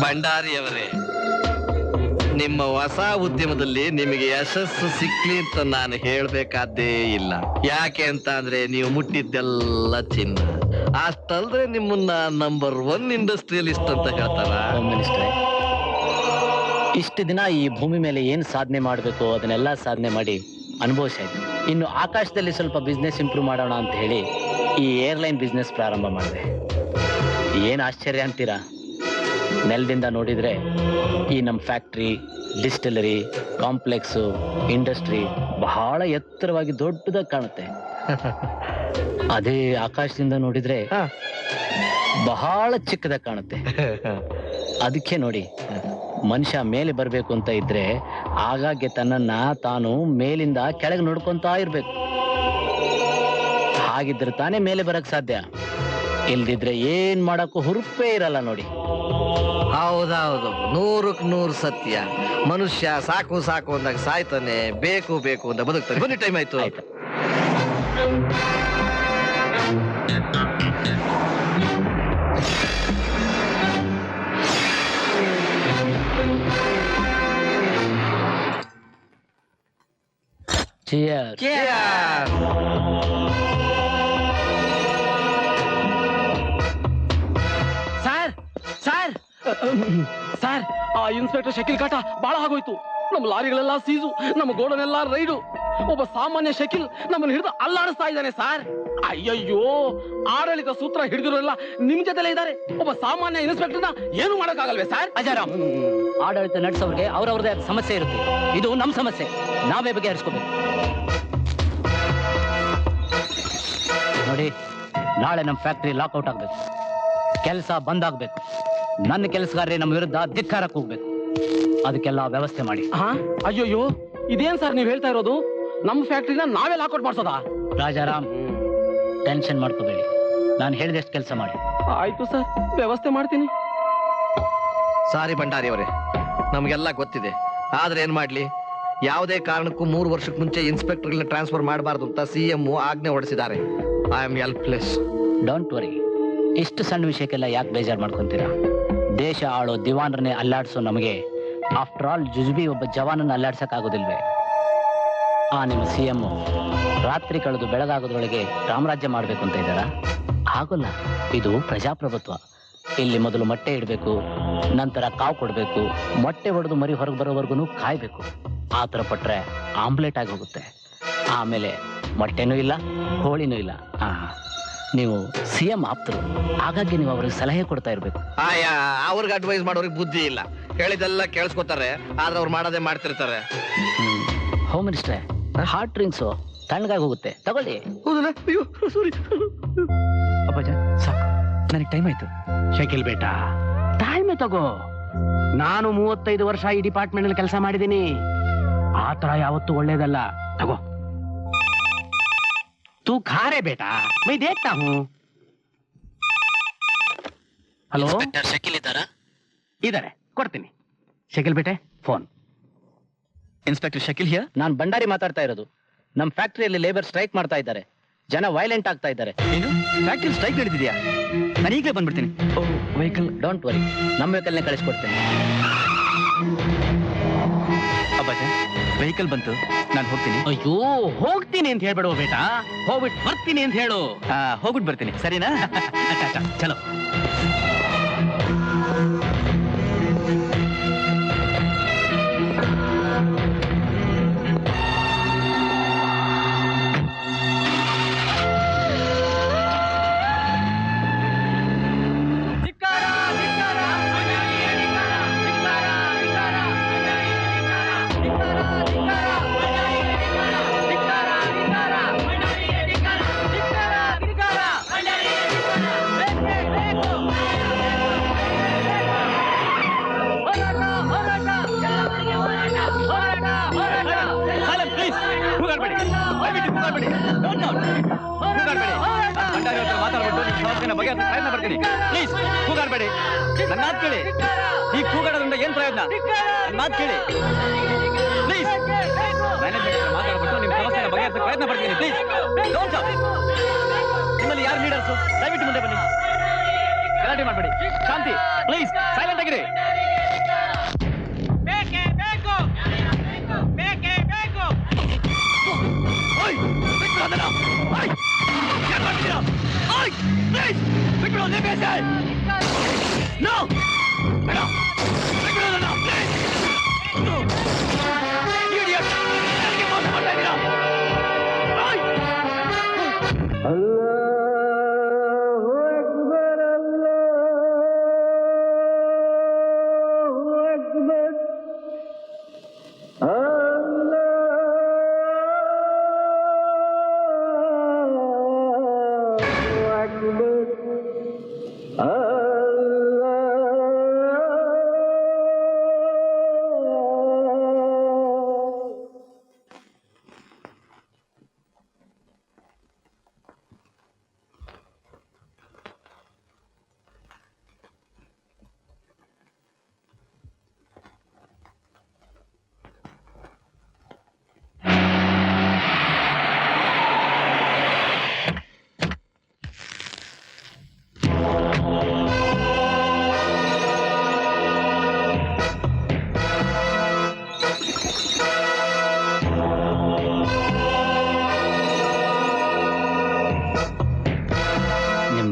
ಭಂಡಾರಿಯವರೇ, ನಿಮ್ಮ ಹೊಸ ಉದ್ಯಮದಲ್ಲಿ ನಿಮಗೆ ಯಶಸ್ಸು ಸಿಕ್ಲಿ ಅಂತ ನಾನು ಹೇಳ್ಬೇಕಾದ್ದೇ ಇಲ್ಲ. ಯಾಕೆ ಅಂತ ಅಂದ್ರೆ ನೀವು ಮುಟ್ಟಿದ್ದೆಲ್ಲ ಚಿನ್ನ. ಅಷ್ಟಲ್ದ್ರೆ ನಿಮ್ಮನ್ನ ನಂಬರ್ 1 ಇಂಡಸ್ಟ್ರಿಯಲಿಸ್ಟ್ ಅಂತ ಹೇಳ್ತಾರ. ಇಷ್ಟು ದಿನ ಈ ಭೂಮಿ ಮೇಲೆ ಏನ್ ಸಾಧನೆ ಮಾಡಬೇಕು ಅದನ್ನೆಲ್ಲ ಸಾಧನೆ ಮಾಡಿ ಅನುಭವಿಸಾಯ್ತು. ಇನ್ನು ಆಕಾಶದಲ್ಲಿ ಸ್ವಲ್ಪ ಬಿಸ್ನೆಸ್ ಇಂಪ್ರೂವ್ ಮಾಡೋಣ ಅಂತ ಹೇಳಿ ಈ ಏರ್ಲೈನ್ ಬಿಸ್ನೆಸ್ ಪ್ರಾರಂಭ ಮಾಡಿದೆ. ಏನ್ ಆಶ್ಚರ್ಯ ಅಂತೀರಾ? ನೆಲದಿಂದ ನೋಡಿದ್ರೆ ಈ ನಮ್ಮ ಫ್ಯಾಕ್ಟ್ರಿ, ಡಿಸ್ಟಿಲರಿ, ಕಾಂಪ್ಲೆಕ್ಸು, ಇಂಡಸ್ಟ್ರಿ ಬಹಳ ಎತ್ತರವಾಗಿ ದೊಡ್ಡದಾಗಿ ಕಾಣುತ್ತೆ. ಅದೇ ಆಕಾಶದಿಂದ ನೋಡಿದ್ರೆ ಬಹಳ ಚಿಕ್ಕದಾಗಿ ಕಾಣುತ್ತೆ. ಅದಕ್ಕೆ ನೋಡಿ, ಮನುಷ್ಯ ಮೇಲೆ ಬರ್ಬೇಕು ಅಂತ ಇದ್ರೆ ಆಗಾಗ್ಗೆ ತನ್ನನ್ನ ತಾನು ಮೇಲಿಂದ ಕೆಳಗೆ ನೋಡ್ಕೊಂತಾ ಇರ್ಬೇಕು. ಹಾಗಿದ್ರೆ ತಾನೇ ಮೇಲೆ ಬರಕ್ ಸಾಧ್ಯ. ಇಲ್ದಿದ್ರೆ ಏನ್ ಮಾಡಕ್ಕೂ ಹುರುಪೇ ಇರಲ್ಲ ನೋಡಿ. ಹೌದೌದು, 100% ಸತ್ಯ. ಮನುಷ್ಯ ಸಾಕು ಸಾಕು ಅಂದಾಗ ಸಾಯ್ತಾನೆ, ಬೇಕು ಬೇಕು ಅಂತ ಬದುಕ್ತಾನೆ. ಬನ್ನಿ, ಟೈಮ್ ಆಯ್ತು. Cheers. Cheers. Sir sir sir, ಆ ಇನ್ಸ್ಪೆಕ್ಟರ್ ಶಕೀಲ್ ಕಾಟ ಬಹಳ ಆಗೋಯ್ತು. ನಮ್ಮ ಲಾರಿಗಳೆಲ್ಲ ಸೀಸು, ನಮ್ಮ ಗೋಡನೆಲ್ಲ ರೈಡು. ಒಬ್ಬ ಸಾಮಾನ್ಯ ಶಕೀಲ್ ನಮ್ಮನ್ನು ಹಿಡಿದು ಅಲ್ಲಾಡಿಸ್ತಾ ಇದ್ದಾನೆ ಸರ್. ಅಯ್ಯಯ್ಯೋ, ಆಡಳಿತ ಸೂತ್ರ ಹಿಡಿದಿರೋಲ್ಲ ನಿಮ್ ಜೊತೆಲೇ ಇದ್ದಾರೆ. ಒಬ್ಬ ಸಾಮಾನ್ಯ ಇನ್ಸ್ಪೆಕ್ಟರ್ನ ಏನು ಮಾಡಕ್ಕಾಗಲ್ವೇ ಸರ್? ಅಜಾರಾಮ್, ಆಡಳಿತ ನಡೆಸೋರಿಗೆ ಅವ್ರವ್ರದೇ ಸಮಸ್ಯೆ ಇರುತ್ತೆ. ಇದು ನಮ್ ಸಮಸ್ಯೆ, ನಾವೇ ಬಗೆಹರಿಸ್ಕೋಬೇಕು. ನೋಡಿ, ನಾಳೆ ನಮ್ಮ ಫ್ಯಾಕ್ಟ್ರಿ ಲಾಕ್ಔಟ್ ಆಗ್ಬೇಕು, ಕೆಲಸ ಬಂದ್ ಆಗ್ಬೇಕು. ನನ್ನ ಕೆಲಸಗಾರರೇ ನಮ್ಮ ವಿರುದ್ಧ ಧಿಕ್ಕಾರಕ್ಕೆ ಹೋಗ್ಬೇಕು. ಅದಕ್ಕೆಲ್ಲ ವ್ಯವಸ್ಥೆ ಮಾಡಿ. ಅಯ್ಯೋಯ್ಯೋ, ಇದೇನ್ ಸರ್ ನೀವ್ ಹೇಳ್ತಾ ಇರೋದು? ನಮ್ಮ ಫ್ಯಾಕ್ಟ್ರಿನ ನಾವೇ ಲಾಕ್ಔಟ್ ಮಾಡ್ಸೋದಾ? ರಾಜಾರಾಮ್, ಟೆನ್ಷನ್ ಮಾಡ್ಕೋಬೇಡಿ. ನಾನು ಹೇಳಿದಷ್ಟು ಕೆಲಸ ಮಾಡಿ. ಆಯ್ತು ಸರ್, ವ್ಯವಸ್ಥೆ ಮಾಡ್ತೀನಿ. ಸಾರಿ ಭಂಡಾರಿಯವರೇ, ನಮ್ಗೆಲ್ಲ ಗೊತ್ತಿದೆ. ಆದ್ರೆ ಏನ್ ಮಾಡ್ಲಿ, ಯಾವುದೇ ಕಾರಣಕ್ಕೂ 3 ವರ್ಷಕ್ಕೆ ಮುಂಚೆ ಇನ್ಸ್ಪೆಕ್ಟರ್ಗಳನ್ನ ಟ್ರಾನ್ಸ್ಫರ್ ಮಾಡಬಾರ್ದು ಅಂತ CM ಆಜ್ಞೆ ಹೊರಡಿಸಿದ್ದಾರೆ. I am helpless. Don't worry. ಇಷ್ಟು ಸಣ್ಣ ವಿಷಯಕ್ಕೆಲ್ಲ ಯಾಕೆ ಬೇಜಾರು ಮಾಡ್ಕೊಂತೀರಾ? ದೇಶ ಆಳೋ ದಿವಾನರನ್ನೇ ಅಲ್ಲಾಡಿಸೋ ನಮಗೆ ಆಫ್ಟರ್ ಆಲ್ ಜುಜುಬಿ ಒಬ್ಬ ಜವಾನನ್ನ ಅಲ್ಲಾಡ್ಸಕ್ ಆಗೋದಿಲ್ವೇ? ಆ ನಿಮ್ಮ CM ರಾತ್ರಿ ಕಳೆದು ಬೆಳಗಾಗೋದ್ರೊಳಗೆ ರಾಮರಾಜ್ಯ ಮಾಡ್ಬೇಕು ಅಂತ ಇದ್ದಾರಾ? ಆಗೋಲ್ಲ. ಇದು ಪ್ರಜಾಪ್ರಭುತ್ವ. ಇಲ್ಲಿ ಮೊದಲು ಮೊಟ್ಟೆ ಇಡಬೇಕು, ನಂತರ ಕಾವು ಕೊಡಬೇಕು, ಮೊಟ್ಟೆ ಹೊಡೆದು ಮರಿ ಹೊರಗೆ ಬರೋವರೆಗೂ ಕಾಯ್ಬೇಕು. ಆ ಥರ ಪಟ್ರೆ ಆಮ್ಲೆಟ್ ಆಗಿ ಹೋಗುತ್ತೆ. ಆಮೇಲೆ ಮೊಟ್ಟೆನೂ ಇಲ್ಲ, ಹೋಳಿನೂ ಇಲ್ಲ. ನೀವು CM ಆಪ್ತರು, ಹಾಗಾಗಿ ನೀವು ಅವ್ರಿಗೆ ಸಲಹೆ ಕೊಡ್ತಾ ಇರ್ಬೇಕು. ಅವ್ರಿಗೆ ಅಡ್ವೈಸ್ ಮಾಡೋರಿಗೆ ಬುದ್ಧಿ ಇಲ್ಲ. ಹೇಳಿದೆಲ್ಲ ಕೇಳಿಸ್ಕೊತಾರೆ, ಆದ್ರೆ ಅವ್ರು ಮಾಡೋದೇ ಮಾಡ್ತಿರ್ತಾರೆ. ಹೋಮ್ ಮಿನಿಸ್ಟ್ರೆ, ಹಾರ್ಟ್ ಡ್ರಿಂಕ್ಸು ತಣ್ಣಗಾಗಿ ಹೋಗುತ್ತೆ, ತಗೊಳ್ಳಿ. ಅಪ್ಪಾಜ ಸಾಕು, ನನಗೆ ಟೈಮ್ ಆಯ್ತು. ಶಕೀಲ್ ಬೇಟಾ, ಟೈಮೇ ತಗೋ. ನಾನು 35 ವರ್ಷ ಈ ಡಿಪಾರ್ಟ್ಮೆಂಟ್ ಅಲ್ಲಿ ಕೆಲಸ ಮಾಡಿದ್ದೀನಿ. ಆ ತರ ಯಾವತ್ತೂ ಒಳ್ಳೇದಲ್ಲ. ತಗೋ, तू खा रहे बेटा, मैं देखता हूँ. ಹಲೋ, ಶಕೀಲ್ ಇದ್ದಾರಾ? ಇದಾರೆ, ಕೊಡ್ತೀನಿ. ಶಕೀಲ್ ಬೇಟೆ, ಫೋನ್. Inspector Shakeel here. ನಾನು ಭಂಡಾರಿ ಮಾತಾಡ್ತಾ ಇರೋದು. ನಮ್ಮ ಫ್ಯಾಕ್ಟರಿಯಲ್ಲಿ ಲೇಬರ್ ಸ್ಟ್ರೈಕ್ ಮಾಡ್ತಾ ಇದ್ದಾರೆ. ಜನ ವೈಲೆಂಟ್ ಆಗ್ತಾ ಇದ್ದಾರೆ. ಏನು ಫ್ಯಾಕ್ಟರಿ ಸ್ಟ್ರೈಕ್ ನಡೆದಿದೆಯಾ? ನಾನು ಈಗಲೇ ಬಂದ್ಬಿಡ್ತೀನಿ. ವೆಹಿಕಲ್? ಡೋಂಟ್ ವರಿ, ನಮ್ಮ ವೆಹಿಕಲ್ನೇ ಕಳಿಸ್ಕೊಡ್ತೇನೆ. ಅಬ್ಬಾಜ, ವೆಹಿಕಲ್ ಬಂತು, ನಾನು ಹೋಗ್ತೀನಿ. ಅಯ್ಯೋ, ಹೋಗ್ತೀನಿ ಅಂತ ಹೇಳ್ಬೇಡುವ ಬೇಟಾ, ಹೋಗ್ಬಿಟ್ಟು ಬರ್ತೀನಿ ಅಂತ ಹೇಳು. ಹೋಗ್ಬಿಟ್ಟು ಬರ್ತೀನಿ, ಸರಿನಾ? ಚಲೋ. ಪ್ರಯತ್ನ ಬರ್ತೀನಿ. ಪ್ಲೀಸ್ ಕೂಗಾಡ್ಬೇಡಿ, ನನ್ನ ಮಾತು ಕೇಳಿ. ಈ ಕೂಗಾಡೋದ್ರಿಂದ ಏನ್ ಪ್ರಯೋಜನ? ನನ್ನ ಮಾತು ಕೇಳಿ ಪ್ಲೀಸ್. ಮ್ಯಾನೇಜ್ಮೆಂಟ್ ಮಾತಾಡ್ಬಿಟ್ಟು ನಿಮ್ಮ ಸಮಸ್ಯೆನ ಬಗೆಹರಿಸಕ್ಕೆ ಪ್ರಯತ್ನ ಪಡ್ತೀನಿ. Please don't stop. ನಿಮ್ಮಲ್ಲಿ ಯಾರು ಲೀಡರ್ಸು? ದಯವಿಟ್ಟು ಮುಂದೆ ಬನ್ನಿ. ಗಲಾಟೆ ಮಾಡಬೇಡಿ. ಶಾಂತಿ, ಪ್ಲೀಸ್ ಸೈಲೆಂಟ್ ಆಗಿರಿ.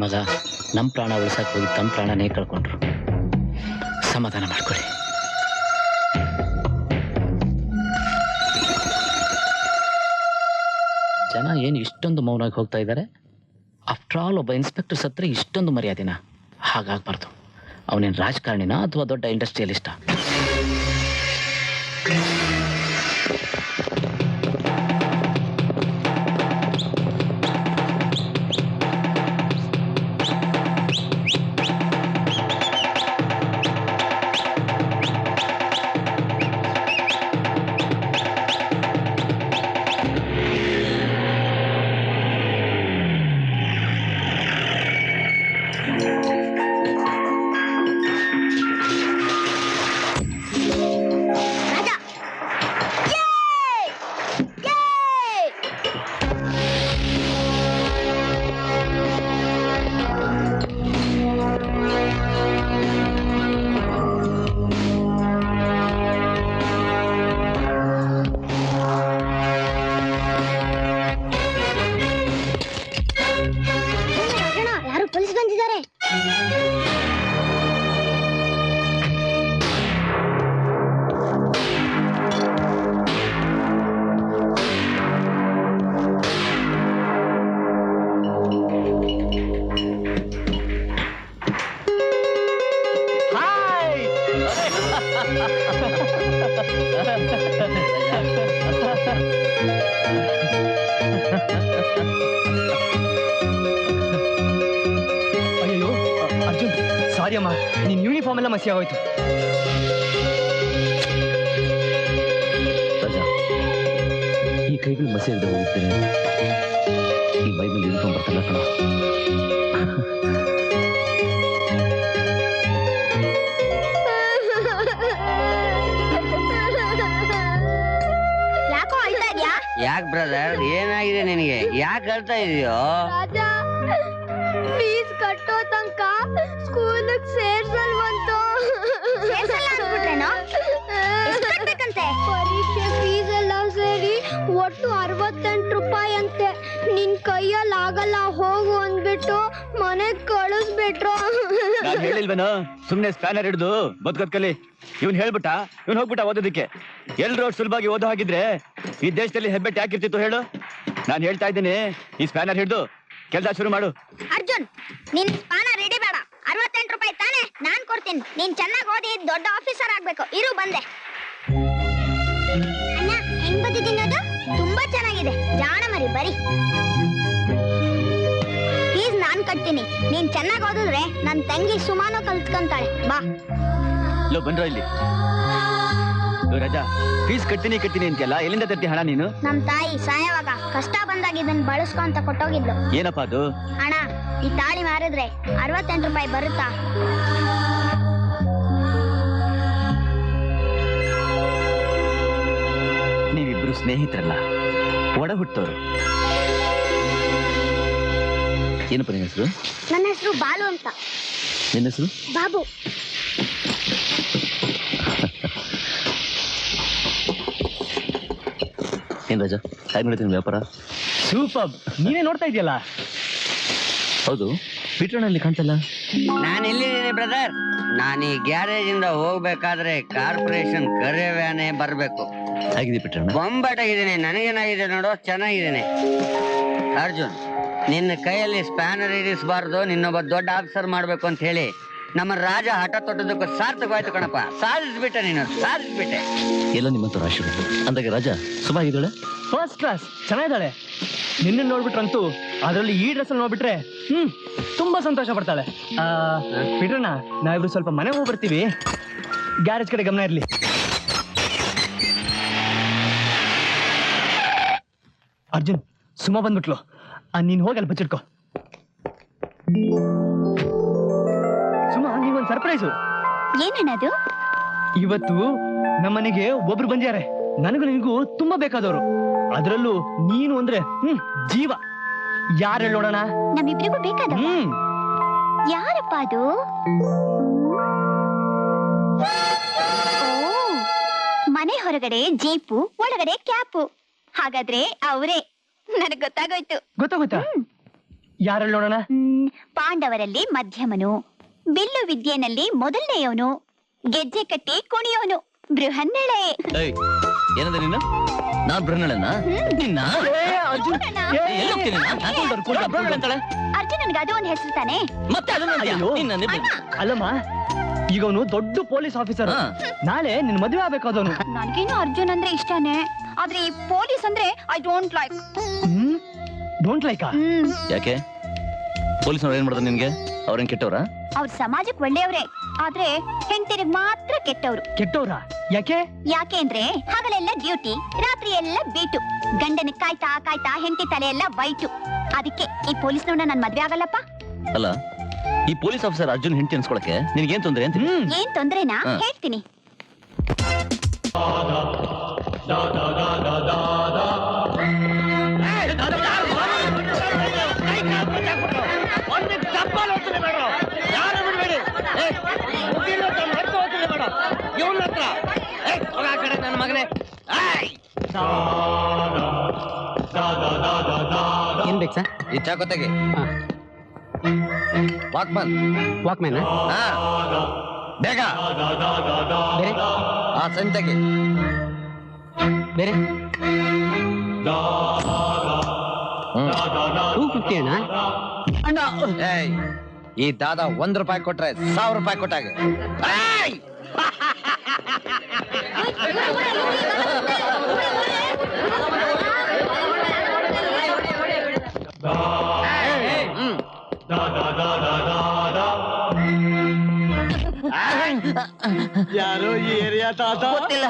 ಮಗ ನಮ್ಮ ಪ್ರಾಣ ಉಳಿಸಕ್ಕೆ ಹೋಗಿ ತಮ್ಮ ಪ್ರಾಣನೇ ಕಳ್ಕೊಂಡ್ರು. ಸಮಾಧಾನ ಮಾಡ್ಕೊಳ್ಳಿ. ಜನ ಏನು ಇಷ್ಟೊಂದು ಮೌನಾಗಿ ಹೋಗ್ತಾ ಇದ್ದಾರೆ? ಆಫ್ಟರ್ ಆಲ್ ಒಬ್ಬ ಇನ್ಸ್ಪೆಕ್ಟರ್ ಸತ್ರ ಇಷ್ಟೊಂದು ಮರ್ಯಾದೆನಾ? ಹಾಗಾಗ್ಬಾರ್ದು. ಅವನೇನು ರಾಜಕಾರಣಿನ ಅಥವಾ ದೊಡ್ಡ ಇಂಡಸ್ಟ್ರಿಯಲಿಸ್ಟ? ಅಯ್ಯೋ ಅರ್ಜುನ್, ಸಾರಿ ಅಮ್ಮ, ನಿನ್ ಯೂನಿಫಾರ್ಮ್ ಎಲ್ಲ ಮಸಿ ಆಗೋಯ್ತು. ರಾಜಾ, ಈ ಕೈಗಳು ಮಸಿ ಇಲ್ಲದೆ ಹೋಗ್ತೇನೆ. ಈ ಮೈ ಮೇಲೆ ಯೂನಿಫಾರ್ಮ್ ಬರ್ತಲ್ಲ ಕಣ. ಯಾಕೆ ಬ್ರದರ್, ಏನಾಗಿದೆ ನಿನಗೆ? ಯಾಕೆ ಹೇಳ್ತಾ ಇದೀಯೋ? ರಾಜಾ, ಫೀಸ್ ಕಟ್ಟೋ ತನಕ ಸ್ಕೂಲಿಗೆ ಸೇರ್ಸಲ್ವಂತೋ. ಪರೀಕ್ಷೆ ಫೀಸ್ ಎಲ್ಲ ಸೇರಿ ಒಟ್ಟು 68 ರೂಪಾಯಿ ಅಂತೆ. ನಿನ್ ಕೈಯಲ್ಲಿ ಆಗಲ್ಲ ಹೋಗು ಅಂದ್ಬಿಟ್ಟು ಮನೆಗ್ ಕಳಿಸ್ಬಿಟ್ರು. ನಾನು ಹೇಳಿಲ್ವೇನೋ, ಸುಮ್ನೆ ಸ್ಪ್ಯಾನರ್ ಹಿಡಿದು ಬದುಕೋದ್ ಕಲಿ. ಇವ್ನು ಹೇಳ್ಬಿಟ್ಟ, ಇವ್ನು ಹೋಗ್ಬಿಟ್ಟ ಓದೋದಕ್ಕೆ. ಎಲ್ರು ಸುಲಭವಾಗಿ ಓದೋ ಹಾಗಿದ್ರೆ ಈ ದೇಶದಲ್ಲಿ ಹೆಬ್ಬೆಟ್ಟು ಯಾಕಿರ್ತಿತ್ತು ಹೇಳು? ನಾನು ಹೇಳ್ತಾ ಇದ್ದೀನಿ, ಈ ಸ್ಪ್ಯಾನರ್ ಹಿಡಿದು ಕೆಲಸ ಶುರು ಮಾಡು. ಅರ್ಜುನ್, ನಿನ್ ಸ್ಪಾನರ್ ರೆಡಿ ಬೇಡ. 68 ರೂಪಾಯಿ ತಾನೆ, ನಾನ್ ಕೊಡ್ತೀನಿ. ನೀನ್ ಚೆನ್ನಾಗಿ ಓದಿ ದೊಡ್ಡ ಆಫೀಸರ್ ಆಗ್ಬೇಕು. ಇರು ಬಂದೆ. ಅಣ್ಣ, ಹೆಂಗ್ ಬಂದಿದ್ದೀನಿ ಅದು? ತುಂಬಾ ಚೆನ್ನಾಗಿದೆ. ಜಾಣ ಮರಿ, ಬರಿ. ಫೀಸ್ ನಾನ್ ಕಟ್ತೀನಿ. ನೀನ್ ಚೆನ್ನಾಗಿ ಓದಿದ್ರೆ ನನ್ ತಂಗಿ ಸುಮಾನು ಕಲ್ತ್ಕೊಂತಾಳೆ. ಬಾ. ಲೋ ಬಂದ್ರ ಇಲ್ಲಿ. ರಾಜಾ, ಫೀಸ್ ಕಟ್ತೀನಿ ಅಂತೆಲ್ಲ, ಎಲ್ಲಿಂದ ತರ್ತಿ ಹಣ ನೀನು? ನಮ್ ತಾಯಿ ಸಾಯವಾಗ ಕಷ್ಟ ಬಂದಾಗ ಇದನ್ನ ಬಳಸ್ಕೊ ಅಂತ ಕೊಟ್ಟೋಗಿದ್ಲು. ಏನಪ್ಪಾ ಅದು? ಅಣ್ಣ, ಈ ತಾಳಿ ಮಾರಿದ್ರೆ 68 ರೂಪಾಯಿ ಬರುತ್ತಾ? ನೀವಿಬ್ರು ಸ್ನೇಹಿತರಲ್ಲ, ಒಡ ಹುಟ್ಟೋರು. ಏನಪ್ಪ ನಿನ್ನ ಹೆಸರು? ನನ್ನ ಹೆಸರು ಬಾಲು ಅಂತ. ನಿನ್ನ ಹೆಸರು? ಬಾಬು. ಏನ್ ರಾಜ, ಹೇಗೆ ನಡೀತೀನಿ ವ್ಯಾಪಾರ? ಸೂಪರ್. ನೀನೇ ನೋಡ್ತಾ ಇದೆಯಲ್ಲ. ಹೌದು, ಪೀಟರ್ನಲ್ಲಿ ಕಾಣ್ತಲ್ಲ. ನಾನು ಎಲ್ಲಿದ್ದೀನಿ ಬ್ರದರ್? ನಾನು ಈ ಗ್ಯಾರೇಜ್ ಇಂದ ಹೋಗ್ಬೇಕಾದ್ರೆ ಕಾರ್ಪೊರೇಷನ್ ಕರೆ ವ್ಯಾನೇ ಬರ್ಬೇಕು. ಹೇಗಿದೆ ಪೀಟರ್ನ? ಬೊಂಬಾಟಾಗಿದ್ದೀನಿ. ನನಗೇನಾಗಿದೆ ನೋಡು, ಚೆನ್ನಾಗಿದ್ದೀನಿ. ಅರ್ಜುನ್, ನಿನ್ನ ಕೈಯಲ್ಲಿ ಸ್ಪ್ಯಾನರ್ ಇರಿಸಬಾರ್ದು, ನಿನ್ನೊಬ್ಬ ದೊಡ್ಡ ಆಫೀಸರ್ ಮಾಡ್ಬೇಕು ಅಂತ ಹೇಳಿ ನಮ್ಮ ರಾಜ ಹಠ ತೊಟ್ಟದಕ್ಕೂ ಸಾರ್ಥಕವಾಯ್ತು ಕಣಪ್ಪ. ಸಾಧಿಸ್ಬಿಟ್ಟೆ ನೀನು, ಸಾಧಿಸ್ಬಿಟ್ಟೆ. ಎಲ್ಲ ನಿಮ್ಮಂತ ಆಶೀರ್ವಾದ. ಅಂದಾಗೆ ರಾಜ ಸುಮಾಗಿದ್ದಾಳೆ? First class, ಚೆನ್ನಾಗಿದ್ದಾಳೆ. ನಿನ್ನ ನೋಡ್ಬಿಟ್ರಂತೂ, ಅದರಲ್ಲಿ ಈ ಡ್ರೆಸ್ ಅಲ್ಲಿ ನೋಡ್ಬಿಟ್ರೆ ತುಂಬಾ ಸಂತೋಷ ಪಡ್ತಾಳೆ. ಬಿಟ್ರಣ್ಣ, ನಾವಿಬ್ರು ಸ್ವಲ್ಪ ಮನೆಗೆ ಹೋಗಿ ಬರ್ತೀವಿ. ಗ್ಯಾರೇಜ್ ಕಡೆ ಗಮನ ಇರ್ಲಿ. ಅರ್ಜುನ್, ಸುಮ್ಮ ಬಂದ್ಬಿಟ್ಲು. ನೀನ್ ಹೋಗಿ ಅಲ್ಲಿ ಬಚ್ಚಿಟ್ಕೋ. ಸುಮ್ಮ, ನೀವೊಂದು ಸರ್ಪ್ರೈಸು. ಏನನ್ನದು? ಇವತ್ತು ನಮ್ಮನೆಗೆ ಒಬ್ರು ಬಂದ್ಯಾರೆ. ನನಗೂ ನಿನಗೂ ತುಂಬಾ ಬೇಕಾದವರು. ಅದರಲ್ಲೂ ನೀನು ಅಂದ್ರೆ ಜೀವ. ಯಾರು ಹೇಳೋಣ? ನಮ್ಮಿಬ್ರಿಗೂ ಬೇಕಾದ ಯಾರಪ್ಪ ಅದು? ಓ, ಮನೆ ಹೊರಗಡೆ ಜೀಪು, ಒಳಗಡೆ ಕ್ಯಾಪು. ಹಾಗಾದ್ರೆ ಅವರೇ. ನನಗ್ ಗೊತ್ತಾಗೋಯ್ತು. ಗೊತ್ತಾಗೋಯ್ತಾ? ಯಾರು ಹೇಳೋಣ? ಪಾಂಡವರಲ್ಲಿ ಮಧ್ಯಮನು, ಬಿಲ್ಲು ವಿದ್ಯೆನಲ್ಲಿ ಮೊದಲನೆಯವನು, ಗೆಜ್ಜೆ ಕಟ್ಟಿ ಕುಣಿಯೋನು, ಬೃಹನ್ನಳೆ. ಏನಂದ್ರೆ ನೀನು? ನಾನ್ ಬೃಹನ್ನಳೆನಾ? ನಿನ್ನ ಅರ್ಜುನ್, ನನ್ಗೆ ಅದು ಒಂದು ಹೆಸರು ತಾನೆ. ಮತ್ತೆ ಅಲ್ಲಮ್ಮ, ಈಗ ಅವನು ದೊಡ್ಡ ಪೊಲೀಸ್ ಆಫೀಸರ್. ನಾಳೆ ನಿನ್ ಮದುವೆ ಆಗ್ಬೇಕಾದವನು. ನನ್ಗೇನು ಅರ್ಜುನ್ ಅಂದ್ರೆ ಇಷ್ಟನೇ, ಆದ್ರೆ ಈ ಪೊಲೀಸ್ ಅಂದ್ರೆ I don't like. Don't Lyca? ಯಾಕೆ? ಪೊಲೀಸ್ನವ್ರು ಏನ್ ಮಾಡ್ತಾರೆ ನಿನ್ಗೆ? ಅವ್ರೇನ್ ಕೆಟ್ಟವ್ರ? ಅವ್ರ ಸಮಾಜಕ್ಕೆ ಒಳ್ಳೆಯವ್ರೆ, ಆದ್ರೆ ಹೆಂಡತಿರಿಗೆ ಮಾತ್ರ ಕೆಟ್ಟವ್ರು. ಕೆಟ್ಟವ್ರ? ಯಾಕೆ? ಯಾಕೆ ಅಂದ್ರೆ ಹಗಲೆಲ್ಲ ಡ್ಯೂಟಿ, ರಾತ್ರಿ ಎಲ್ಲ ಬೀಟು. ಗಂಡನ ಕಾಯ್ತಾ ಕಾಯ್ತಾ ಹೆಂಡತಿ ತಲೆ ಎಲ್ಲ ವೈಟು. ಅದಕ್ಕೆ ಈ ಪೊಲೀಸ್ನವ್ರನ್ನ ನನ್ ಮದ್ವೆ ಆಗಲ್ಲಪ್ಪ. ಅಲ್ಲ, ಈ ಪೊಲೀಸ್ ಆಫೀಸರ್ ಅರ್ಜುನ್ ಹೆಂಡತಿ ಅನ್ಸ್ಕೊಳಕ್ಕೆ ನಿನ್ಗೇನ್ ತೊಂದ್ರೆ ಅಂತ? ಏನ್ ತೊಂದ್ರೆನಾ ಹೇಳ್ತೀನಿ. ನನ್ನ ಮಗನೇ, ಏನ್ ಬೇಕು ಸರ್? ಈ ಚಾಕೋತೆಗೆ ವಾಕ್ಮನ್. ವಾಕ್ಮ್ಯಾನ್ ಬೇಗ ಬೇರೆ ಆ ಸಂತೆಗೆ ಬೇರೆ 250 ಅಣ್ಣ. ಏಯ್, ಈ ದಾದ ₹1 ಕೊಟ್ರೆ ₹1000 ಕೊಟ್ಟಾಗೆ. ಯಾರೋ ಈ ಏರಿಯಾ ತಾತ? ಗೊತ್ತಿಲ್ಲ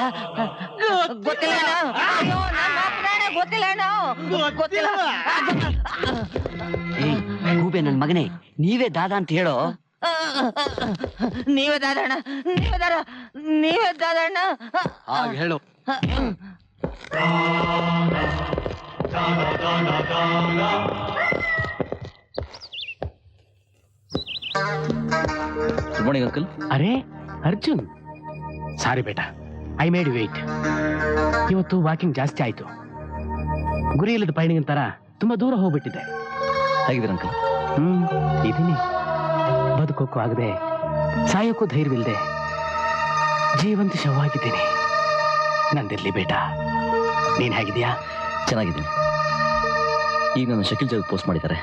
ಗೂಬೆ ನನ್ ಮಗನೇ, ನೀವೇ ದಾದ ಅಂತ ಹೇಳೋ. ನೀವೇ ದಾದಣ್ಣ, ನೀವೇ ದಾದಣ್ಣ. ಹಾಗೆ ಹೇಳು. Good morning uncle. ಅರೆ ಅರ್ಜುನ್, ಸಾರಿ ಬೇಟ, ಐ ಮೇಡ್ ವೇಟ್. ಇವತ್ತು ವಾಕಿಂಗ್ ಜಾಸ್ತಿ ಆಯ್ತು. ಗುರಿ ಇಲ್ಲದ ಪಯಣಿಗನ ತರ ತುಂಬಾ ದೂರ ಹೋಗ್ಬಿಟ್ಟಿದೆ. ಹೇಗಿದ್ದೀರ ಅಂಕಲ್? ಇದೀನಿ. ಬದುಕೋಕ್ಕೂ ಆಗದೆ, ಸಾಯೋಕ್ಕೂ ಧೈರ್ಯವಿಲ್ಲದೆ ಜೀವಂತ ಶವವಾಗಿದ್ದೀನಿ. ನಂದಿರ್ಲಿ ಬೇಟ. ನೀನ್ ಹೇಗಿದ್ಯಾ? ಚೆನ್ನಾಗಿದ್ದೀನಿ. ಈಗ ನನ್ನ ಶಕೀಲ್ ಜಾಗ ಪೋಸ್ಟ್ ಮಾಡಿದ್ದಾರೆ.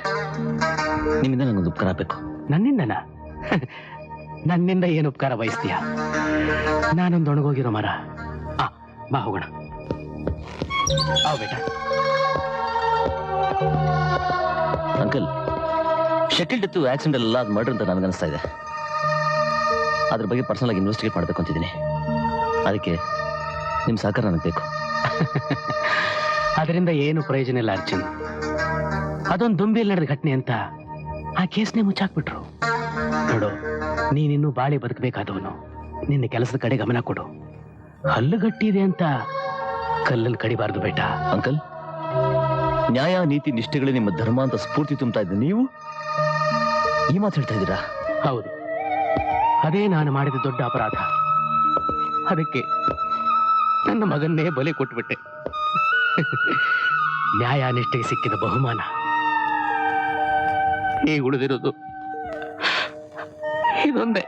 ನಿಮ್ಮಿಂದ ನನಗೊಂದು ಉಪಕಾರ ಆಗಬೇಕು. ನನ್ನಿಂದನಾ? ನನ್ನಿಂದ ಏನು ಉಪಕಾರ ಬಯಸ್ತೀಯ? ನಾನೊಂದು ಒಣಗೋಗಿರೋ ಮರ. ಬಾ ಹೋಗೋಣ. ಬೇಟ. ಅಂಕಲ್, ಶಕೀಲ್ ಡೆತ್ತು ಆಕ್ಸಿಡೆಂಟ್ ಎಲ್ಲ ಅದು ಮರ್ಡರ್ ಅಂತ ನನಗನ್ನಿಸ್ತಾ ಇದೆ. ಅದ್ರ ಬಗ್ಗೆ ಪರ್ಸನಲ್ ಆಗಿ ಇನ್ವೆಸ್ಟಿಗೇಟ್ ಮಾಡಬೇಕು ಅಂತಿದ್ದೀನಿ. ಅದಕ್ಕೆ ನಿಮ್ಮ ಸಹಕಾರ ನನಗೆ ಬೇಕು. ಅದರಿಂದ ಏನು ಪ್ರಯೋಜನ ಇಲ್ಲ ಅರ್ಜುನ್. ಅದೊಂದು ದುಂಬಿಯಲ್ಲಿ ನಡೆದ ಘಟನೆ ಅಂತ ಆ ಕೇಸ್ನೇ ಮುಚ್ಚಾಕ್ಬಿಟ್ರು. ನೋಡು, ನೀನಿನ್ನೂ ಬಾಳಿ ಬದುಕಬೇಕಾದವನು. ನಿನ್ನ ಕೆಲಸದ ಕಡೆ ಗಮನ ಕೊಡು. ಹಲ್ಲು ಗಟ್ಟಿದೆ ಅಂತ ಕಲ್ಲಲ್ಲಿ ಕಡಿಬಾರ್ದು ಬೇಟ. ಅಂಕಲ್, ನ್ಯಾಯ ನೀತಿ ನಿಷ್ಠೆಗಳೇ ನಿಮ್ಮ ಧರ್ಮ ಅಂತ ಸ್ಫೂರ್ತಿ ತುಂಬ್ತಾ ಇದ್ದೆ ನೀವು ಈ ಮಾತು ಹೇಳ್ತಾ ಇದ್ದೀರಾ? ಹೌದು, ಅದೇ ನಾನು ಮಾಡಿದ ದೊಡ್ಡ ಅಪರಾಧ. ಅದಕ್ಕೆ ನನ್ನ ಮಗನ್ನೇ ಬಲಿ ಕೊಟ್ಬಿಟ್ಟೆ. ನ್ಯಾಯ ನಿಷ್ಠೆಗೆ ಸಿಕ್ಕಿದ ಬಹುಮಾನ ಈಗ ಉಳಿದಿರೋದು ಇದೊಂದೇ.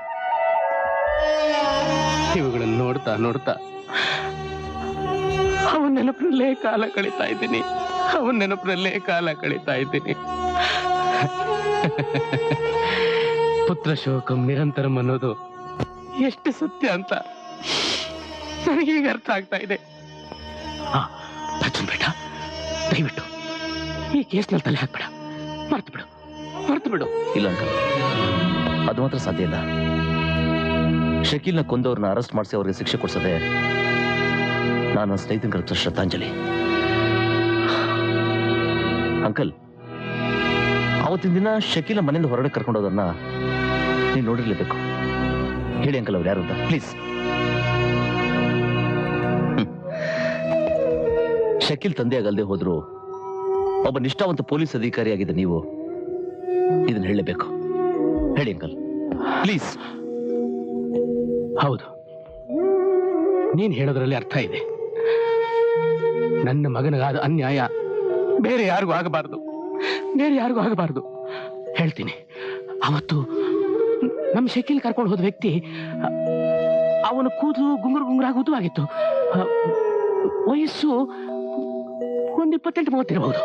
ಇವುಗಳನ್ನು ನೋಡ್ತಾ ನೋಡ್ತಾ ಅವನ ನೆನಪಿನಲ್ಲೇ ಕಾಲ ಕಳೀತಾ ಇದ್ದೀನಿ. ಪುತ್ರ ಶೋಕಂ ನಿರಂತರಂ ಅನ್ನೋದು ಎಷ್ಟು ಸತ್ಯ ಅಂತ ನನಗೀಗ ಅರ್ಥ ಆಗ್ತಾ ಇದೆ. ಅರ್ಜುನ್ ಬೇಟ, ದಯವಿಟ್ಟು ಈ ಕೇಸ್ನಲ್ಲಿ ತಲೆ ಹಾಕ್ಬೇಡ. ಮರ್ತು ಬಿಡು. ಇಲ್ಲ ಅಂಕಲ್, ಅದು ಮಾತ್ರ ಸಾಧ್ಯ ಇಲ್ಲ. ಶಕೀಲ್ನ ಕೊಂದವ್ರನ್ನ ಅರೆಸ್ಟ್ ಮಾಡಿಸಿ ಅವ್ರಿಗೆ ಶಿಕ್ಷೆ ಕೊಡ್ಸದೆ ನಾನು ಸ್ನೇಹಿತನ ಕಲ್ಪಿಸೋ ಶ್ರದ್ಧಾಂಜಲಿ. ಅಂಕಲ್, ಅವತ್ತಿನ ದಿನ ಶಕೀಲ್ನ ಮನೆಯಿಂದ ಹೊರಗಡೆ ಕರ್ಕೊಂಡೋದನ್ನ ನೀವು ನೋಡಿರ್ಲೇಬೇಕು. ಹೇಳಿ ಅಂಕಲ್, ಅವ್ರು ಯಾರು ಅಂತ ಪ್ಲೀಸ್. ಶಕೀಲ್ ತಂದೆಯಾಗಲ್ದೆ ಹೋದ್ರು ಒಬ್ಬ ನಿಷ್ಠಾವಂತ ಪೊಲೀಸ್ ಅಧಿಕಾರಿಯಾಗಿದ್ದ ನೀವು ಇದನ್ನ ಹೇಳಲೇಬೇಕು. ಹೇಳಿ ಅಂಕಲ್ ಪ್ಲೀಸ್. ಹೌದು, ನೀನ್ ಹೇಳೋದ್ರಲ್ಲಿ ಅರ್ಥ ಇದೆ. ನನ್ನ ಮಗನಿಗಾದ ಅನ್ಯಾಯ ಬೇರೆ ಯಾರಿಗೂ ಆಗಬಾರದು. ಹೇಳ್ತೀನಿ, ಅವತ್ತು ನಮ್ಮ ಶಕೀಲ್ ಕರ್ಕೊಂಡು ಹೋದ ವ್ಯಕ್ತಿ, ಅವನ ಕೂದಲು ಗುಂಗುರಾಗಿ ಉದ್ದವಾಗಿತ್ತು. ವಯಸ್ಸು 28-30 ಇರಬಹುದು.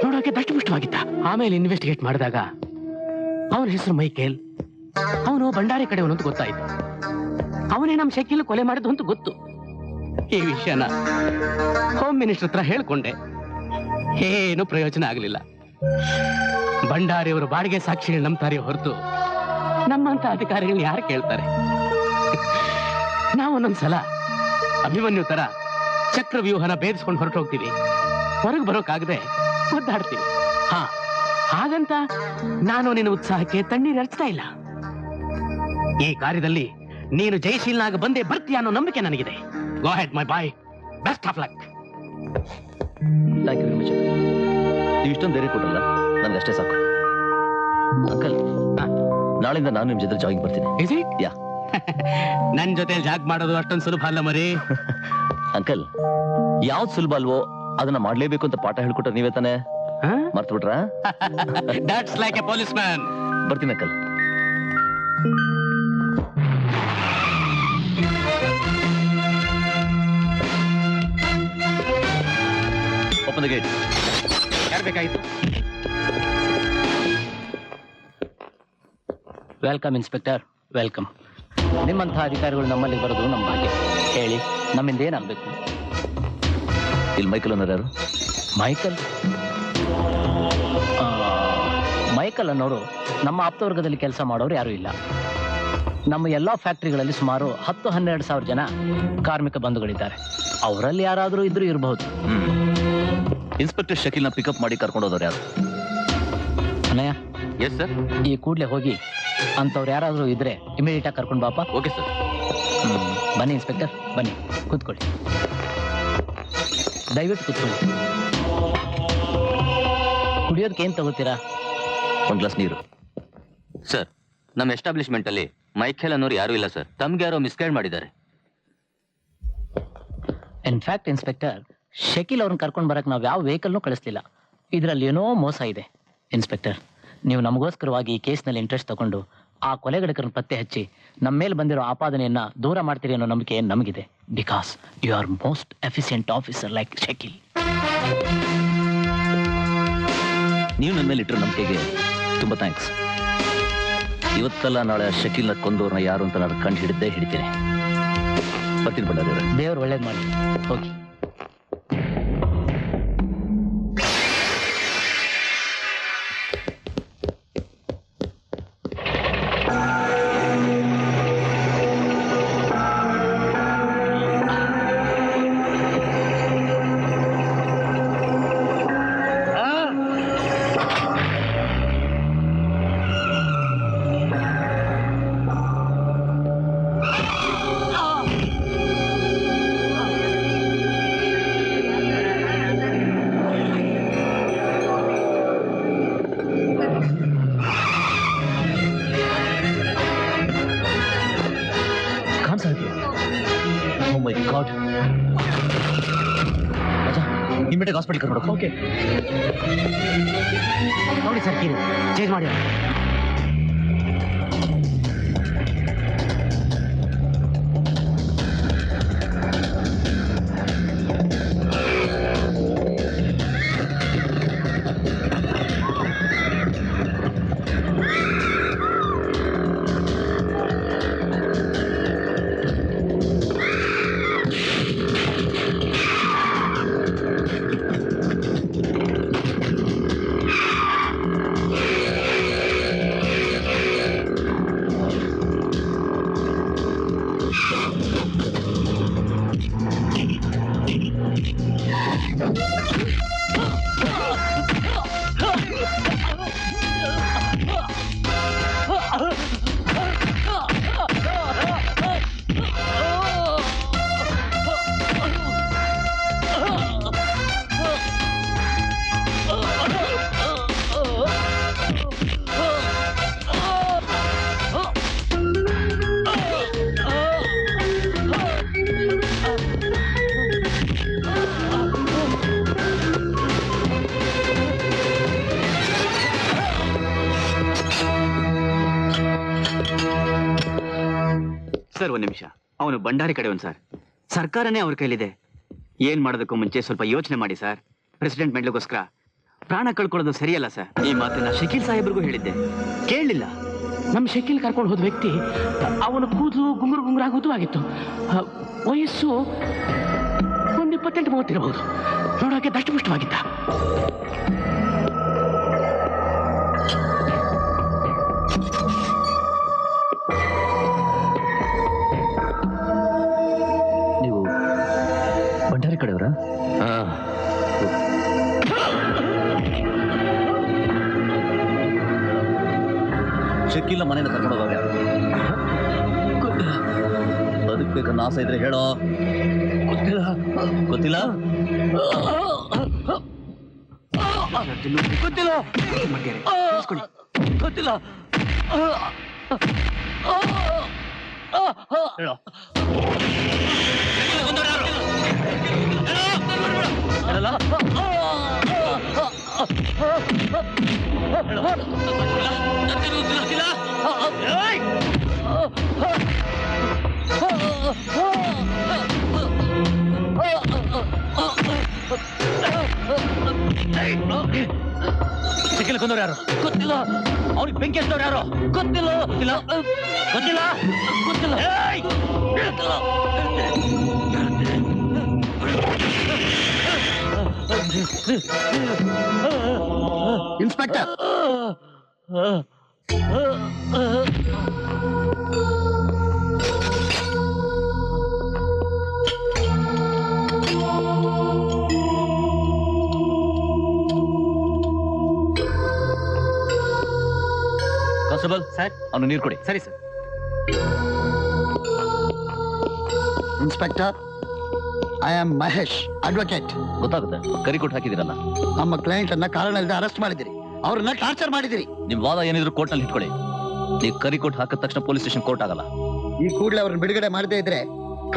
ನೋಡೋಕೆ ದಷ್ಟಪುಷ್ಟವಾಗಿದ್ದ. ಆಮೇಲೆ ಇನ್ವೆಸ್ಟಿಗೇಟ್ ಮಾಡಿದಾಗ ಅವನ ಹೆಸರು ಮೈಕೇಲ್, ಅವನು ಭಂಡಾರಿ ಕಡೆಯವನು ಅಂತ ಗೊತ್ತಾಯ್ತು. ಅವನೇ ನಮ್ಮ ಶಕೀಲ್ ಕೊಲೆ ಮಾಡಿದ್ದು ಅಂತ ಗೊತ್ತು. ಈ ವಿಷಯನ ಹೋಮ್ ಮಿನಿಸ್ಟರ್ ಹತ್ರ ಹೇಳ್ಕೊಂಡೆ. ಏನು ಪ್ರಯೋಜನ ಆಗಲಿಲ್ಲ. ಭಂಡಾರಿಯವರು ಬಾಡಿಗೆ ಸಾಕ್ಷಿಗಳು ನಂಬ್ತಾರೆ ಹೊರತು ನಮ್ಮಂತ ಅಧಿಕಾರಿಗಳನ್ನ ಯಾರು ಕೇಳ್ತಾರೆ? ನಾವೊಂದೊಂದ್ಸಲ ಅಭಿಮನ್ಯು ತರ ಚಕ್ರವ್ಯೂಹನ ಭೇದಿಸ್ಕೊಂಡು ಹೊರಟೋಗ್ತೀವಿ. ಹೊರಗೆ ಬರೋಕಾಗದೆ ಒದ್ದಾಡ್ತೀವಿ. ಹಾಗಂತ ನಾನು ನಿನ್ನ ಉತ್ಸಾಹಕ್ಕೆ ತಣ್ಣೀರು ಹರಿಸ್ತಾ ಇಲ್ಲ. ಈ ಕಾರ್ಯದಲ್ಲಿ ನೀನು ಜಯಶೀಲನಾಗ ಬಂದೇ ಬರ್ತೀಯ ಅನ್ನೋ ನಂಬಿಕೆ ನನಗಿದೆ. Go ahead my boy, best of luck. Thank you very much. ನೀವು ಇಷ್ಟೊಂದು ಧೈರ್ಯ ಕೊಟ್ಟಲ್ಲ, ನನಗೆ ಅಷ್ಟೇ ಸಾಕು. ಅಂಕಲ್, ನಾಳೆಯಿಂದ ನಾನು ನಿಮ್ ಜೊತೆ ಜಾಗಿಂಗ್ ಬರ್ತೀನಿ. Is it? ಯಾ. ನನ್ ಜೊತೆ ಜಾಗ್ ಮಾಡೋದು ಅಷ್ಟೊಂದು ಸುಲಭ ಅಲ್ಲ ಮರಿ. ಅಂಕಲ್, ಯಾವ್ದು ಸುಲಭ ಅಲ್ವೋ ಅದನ್ನ ಮಾಡ್ಲೇಬೇಕು ಅಂತ ಪಾಠ ಹೇಳ್ಕೊಟ್ರೆ ನೀವೇ ತಾನೆ ಮರ್ತು ಬಿಟ್ರಾ? That's like a policeman. ಬರ್ತೀನಿ ಅಂಕಲ್. Open the gate. ಯಾರು ಬೇಕಾಗಿತ್ತು? Welcome inspector, welcome. ನಿಮ್ಮಂತಹ ಅಧಿಕಾರಿಗಳು ನಮ್ಮಲ್ಲಿ ಬರೋದು ನಮ್ಮ ಭಾಗ್ಯ. ಹೇಳಿ, ನಮ್ಮಿಂದ ಏನಾಗಬೇಕು? ಇಲ್ಲಿ ಮೈಕಲ್ ಅನ್ನೋರು ಯಾರು? ಮೈಕಲ್ ಅನ್ನೋರು ನಮ್ಮ ಆಪ್ತವರ್ಗದಲ್ಲಿ ಕೆಲಸ ಮಾಡೋರು ಯಾರೂ ಇಲ್ಲ. ನಮ್ಮ ಎಲ್ಲ ಫ್ಯಾಕ್ಟ್ರಿಗಳಲ್ಲಿ ಸುಮಾರು 10-12 ಸಾವಿರ ಜನ ಕಾರ್ಮಿಕ ಬಂಧುಗಳಿದ್ದಾರೆ. ಅವರಲ್ಲಿ ಯಾರಾದರೂ ಇದ್ರೂ ಇರಬಹುದು. ಇನ್ಸ್ಪೆಕ್ಟರ್ ಶಕೀಲ್ನ ಪಿಕಪ್ ಮಾಡಿ ಕರ್ಕೊಂಡು ಹೋದವ್ರು ಯಾರು? Anaya, yes sir. ಈ ಕೂಡಲೇ ಹೋಗಿ ಅಂಥವ್ರು ಯಾರಾದರೂ ಇದ್ರೆ ಇಮಿಡಿಯೇಟ್ ಆಗಿ ಕರ್ಕೊಂಡು ಬಾಪ. Okay sir. ಬನ್ನಿ ಇನ್ಸ್ಪೆಕ್ಟರ್, ಬನ್ನಿ ಕೂತ್ಕೊಳ್ಳಿ. ದಯವಿಟ್ಟು ಕೂತ್ಕೊಳ್ಳಿ. ಕುಡಿಯೋದಕ್ಕೆ ಏನು ತಗೋತೀರಾ? ಒಂದು ಗ್ಲಾಸ್ ನೀರು. ಸರ್, ನಮ್ಮ ಎಸ್ಟಾಬ್ಲಿಷ್ಮೆಂಟ್ ಅಲ್ಲಿ ಮೈಖೇಲ್ ಅನ್ನೋರು ಯಾರು ಇಲ್ಲ ಸರ್. ತಮ್ಗೆ ಯಾರೋ ಮಿಸ್ಗೈಡ್ ಮಾಡಿದ್ದಾರೆ. ಇನ್ಫ್ಯಾಕ್ಟ್ ಇನ್ಸ್ಪೆಕ್ಟರ್, ಶಕೀಲ್ ಅವ್ರನ್ನ ಕರ್ಕೊಂಡು ಬರಕ್ಕೆ ನಾವು ಯಾವ ವೆಹಿಕಲ್ನೂ ಕಳಿಸ್ಲಿಲ್ಲ. ಇದರಲ್ಲಿ ಏನೋ ಮೋಸ ಇದೆ. ಇನ್ಸ್ಪೆಕ್ಟರ್, ನೀವು ನಮಗೋಸ್ಕರವಾಗಿ ಈ ಕೇಸ್ನಲ್ಲಿ ಇಂಟ್ರೆಸ್ಟ್ ತಗೊಂಡು ಆ ಕೊಲೆಗಡಕರನ್ನು ಪತ್ತೆ ಹಚ್ಚಿ ನಮ್ಮ ಮೇಲೆ ಬಂದಿರೋ ಆಪಾದನೆಯನ್ನ ದೂರ ಮಾಡ್ತೀರಿ ಅನ್ನೋ ನಂಬಿಕೆ ನಮಗಿದೆ. Because you are most efficient officer like Shakeel. ನೀವು ನನ್ನ ಮೇಲೆ ಇಟ್ಟಿರೋ ನಂಬಿಕೆಗೆ ತುಂಬ ಥ್ಯಾಂಕ್ಸ್. ಇವತ್ತಲ್ಲ ನಾಳೆ ಶಕೀಲ್ನ ಕೊಂದವ್ರನ್ನ ಯಾರು ಅಂತ ನಾನು ಕಂಡು ಹಿಡಿತೀನಿ. ಬರ್ತೀನಿ ಬಳ್ಳಾರಿ. ದೇವ್ರು ಒಳ್ಳೇದು ಮಾಡಿ. ಹೋಗಿ. ಇಮಿಡಿಯೇಟ್ ಹಾಸ್ಪಿಟಲ್ ಕರ್ಕೊಂಡು ಓಕೆ ನೋಡಿ ಸರ್ ಕೀರು ಚೇಂಜ್ ಮಾಡಿ ಸರ್ ಒಂದ್ ನಿಮಿಷ, ಅವನು ಭಂಡಾರಿ ಕಡೆಯವನು ಸರ್. ಸರ್ಕಾರನೇ ಅವ್ರ ಕೈಲಿದೆ. ಏನ್ ಮಾಡೋದಕ್ಕೂ ಮುಂಚೆ ಸ್ವಲ್ಪ ಯೋಚನೆ ಮಾಡಿ ಸರ್. ಪ್ರೆಸಿಡೆಂಟ್ ಮೆಡ್ಲಿಗೋಸ್ಕರ ಪ್ರಾಣ ಕಳ್ಕೊಳ್ಳೋದು ಸರಿಯಲ್ಲ ಸರ್. ಈ ಮಾತನ್ನ ಶಕೀಲ್ ಸಾಹೇಬ್ರಿಗೂ ಹೇಳಿದ್ದೆ, ಕೇಳಲಿಲ್ಲ. ನಮ್ಮ ಶಕೀಲ್ ಕರ್ಕೊಂಡು ಹೋದ ವ್ಯಕ್ತಿ ಅವನ ಕೂದಲು ಗುಂಗುರಾಗೋದು ಆಗಿತ್ತು. ವಯಸ್ಸು ಒಂದು 28-30 ಇರಬಹುದು. ನೋಡೋಕೆ ದಷ್ಟಪುಷ್ಟವಾಗಿದ್ದ. ನೀವು ಭಂಡಾರಿ ಕಡೆಯವರಾ? ಶಕೀಲ್ನ ಮನೆಯಿಂದ ಕರ್ಕೊಂಡೋದಾಗ ಅದಕ್ಕೆ ಬೇಕನ್ನ ಆಸೆ ಇದ್ರೆ ಹೇಳೋ. ಗೊತ್ತಿಲ್ಲ ಗೊತ್ತಿಲ್ಲ ಗೊತ್ತಿಲ್ಲ ಗೊತ್ತಿಲ್ಲ ಹೇಳೋ. ಶಕೀಲ್ ಕೊಂದವ್ರು ಯಾರು ಗೊತ್ತಿಲ್ಲ. ಅವ್ರಿಗೆ ಬೆಂಕಿ ಹಚ್ಚಿದವ್ರು ಯಾರು ಗೊತ್ತಿಲ್ಲ. ಗೊತ್ತಿಲ್ಲ ಗೊತ್ತಿಲ್ಲ ಗೊತ್ತಿಲ್ಲ ಇನ್ಸ್ಪೆಕ್ಟರ್, ಕಾನ್ಸ್ಟೇಬಲ್ ಸರ್, ಅವನು ನೀರು ಕೊಡಿ. ಸರಿ sir. Inspector, I am Mahesh, advocate. ಗೊತ್ತಾಗುತ್ತೆ, ಕರಿ ಕೊಟ್ಟು ಹಾಕಿದಿರಲ್ಲ. ನಮ್ಮ ಕ್ಲೈಂಟ್ ಅನ್ನ ಕಾರಣ ಇಲ್ಲದೆ ಅರೆಸ್ಟ್ ಮಾಡಿದಿರಿ, ಅವ್ರನ್ನ ಟಾರ್ಚರ್ ಮಾಡಿದಿರಿ. ನಿಮ್ ವಾದ ಏನಿದ್ರು ಕೋರ್ಟ್ ನಲ್ಲಿ ಇಟ್ಕೊಳ್ಳಿ. ನೀವು ಕರಿ ಕೊಟ್ಟು ಹಾಕಿದ ತಕ್ಷಣ ಪೊಲೀಸ್ ಸ್ಟೇಷನ್ ಕೋರ್ಟ್ ಆಗಲ್ಲ. ಈ ಕೂಡಲೇ ಅವ್ರನ್ನ ಬಿಡುಗಡೆ ಮಾಡದೇ ಇದ್ರೆ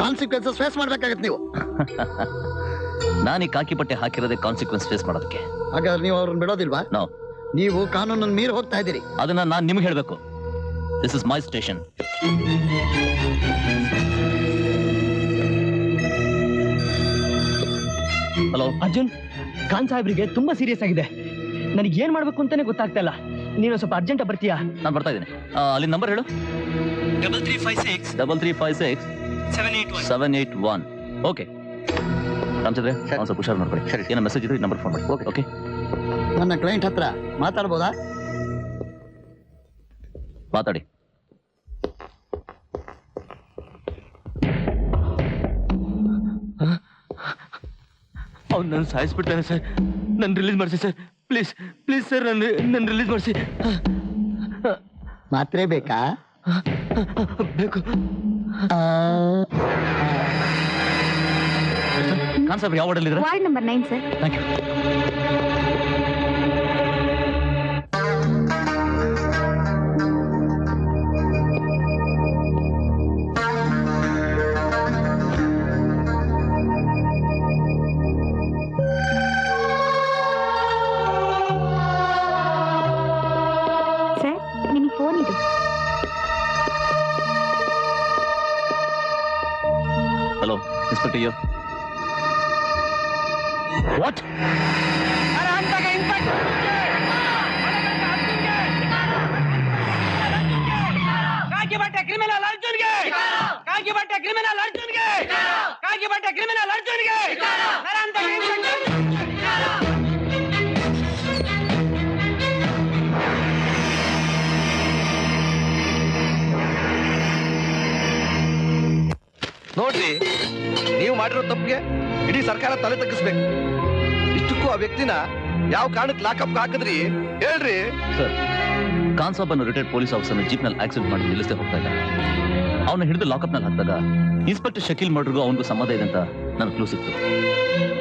ಕಾನ್ಸಿಕ್ವೆನ್ಸಸ್ ಫೇಸ್ ಮಾಡ್ಬೇಕಾಗತ್ತೆ ನೀವು. ನಾನು ಈ ಕಾಕಿ ಪಟ್ಟೆ ಹಾಕಿರೋದೇ ಕಾನ್ಸಿಕ್ವೆನ್ಸ್ ಫೇಸ್ ಮಾಡೋದಕ್ಕೆ. ಹಾಗಾದ್ರೆ ನೀವು ಅವ್ರನ್ನ ಬಿಡೋದಿಲ್ವಾ? ನೋ, ನೀವು ಕಾನೂನನ್ನು ಮೀರಿ ಹೋಗ್ತಾ ಇದ್ದೀರಿ. ಅದನ್ನ ನಾನು ನಿಮ್ಗೆ ಹೇಳ್ಬೇಕು. This is my station. Hello Arjun, Khan ಸಾಹೇಬ್ರಿಗೆ ತುಂಬಾ ಸೀರಿಯಸ್ ಆಗಿದೆ. ನನಗೆ ಏನ್ ಮಾಡ್ಬೇಕು ಅಂತಾನೆ ಗೊತ್ತಾಗ್ತಾ ಇಲ್ಲ. ನೀನು ಸ್ವಲ್ಪ ಅರ್ಜೆಂಟ್ ಬರ್ತೀಯಾ? ನಾನು ಬರ್ತಾ ಇದ್ದೀನಿ. ಅಲ್ಲಿ ನಂಬರ್ ಹೇಳು. 3356 781. ಓಕೆ ರಾಮಚಂದ್ರ, ಅವ್ನು ಸ್ವಲ್ಪ ಹುಷಾರು ಮಾಡ್ಕೊಳ್ಳಿ. ಸರಿ, ಏನೋ ಮೆಸೇಜ್ ಇದ್ರೆ ನಂಬರ್ ಫೋನ್ ಮಾಡಿ. Okay okay. ನನ್ನ ಕ್ಲೈಂಟ್ ಹತ್ರ ಮಾತಾಡ್ಬೋದಾ? ಮಾತಾಡಿ. ಅವ್ನು ನನ್ನ ಸಾಯಿಸ್ಬಿಟ್ಟಾನೆ ಸರ್. ನನ್ನ ರಿಲೀಸ್ ಮಾಡಿಸಿ ಸರ್, ಪ್ಲೀಸ್ ಪ್ಲೀಸ್ ಸರ್, ನನ್ನ ರಿಲೀಸ್ ಮಾಡಿಸಿ. ಮಾತ್ರೆ ಬೇಕಾ? ಬೇಕು. ಕಾನ್ಸೆಪ್ಟ್ ಯಾವ ವಾರ್ಡಲ್ಲಿ ಇದ್ರೆ? Ward number 9 sir. Thank you. Report ಅಯ್ಯೋ ವಾಟ್? ಕಾಕಿ ಬಟ್ಟೆ ಕ್ರಿಮಿನಲ್ ಅರ್ಜುನ್ಗೆ, ಕಾಕಿ ಬಟ್ಟೆ ಕ್ರಿಮಿನಲ್ ಅರ್ಜುನ್ಗೆ, ಕಾಕಿ ಬಟ್ಟೆ ಕ್ರಿಮಿನಲ್ ಅರ್ಜುನ್ಗೆ, ನರಾಂತಕ ಇನ್ಸ್ಪೆಕ್ಟರ್. ನೋಡ್ರಿ, ನೀವು ಮಾಡಿರೋ ತಪ್ಪಿಗೆ ಇಡೀ ಸರ್ಕಾರ ತಲೆ ತಗ್ಗಿಸ್ಬೇಕು. ಇಷ್ಟಕ್ಕೂ ಆ ವ್ಯಕ್ತಿನ ಯಾವ ಕಾರಣಕ್ಕೆ ಲಾಕಪ್ ಹಾಕಿದ್ರಿ ಹೇಳ್ರಿ. ಸರ್, ಕಾನ್ಸಾಬ್ ಅನ್ನು ರಿಟೈರ್ಡ್ ಪೊಲೀಸ್ ಆಫೀಸರ್ನ ಜೀಪ್ನಲ್ಲಿ ಆಕ್ಸಿಡೆಂಟ್ ಮಾಡಿ ನಿಲ್ಲಿಸದೆ ಹೋಗ್ತಾ ಇದ್ದ. ಅವನ್ನ ಹಿಡಿದು ಲಾಕಪ್ನಲ್ಲಿ ಹಾಕಿದಾಗ ಇನ್ಸ್ಪೆಕ್ಟರ್ ಶಕೀಲ್ ಮರ್ಡರ್ಗೂ ಅವನಿಗೂ ಸಂಬಂಧ ಇದೆ ಅಂತ ನನಗೆ ಕ್ಲೂ ಸಿಕ್ತು.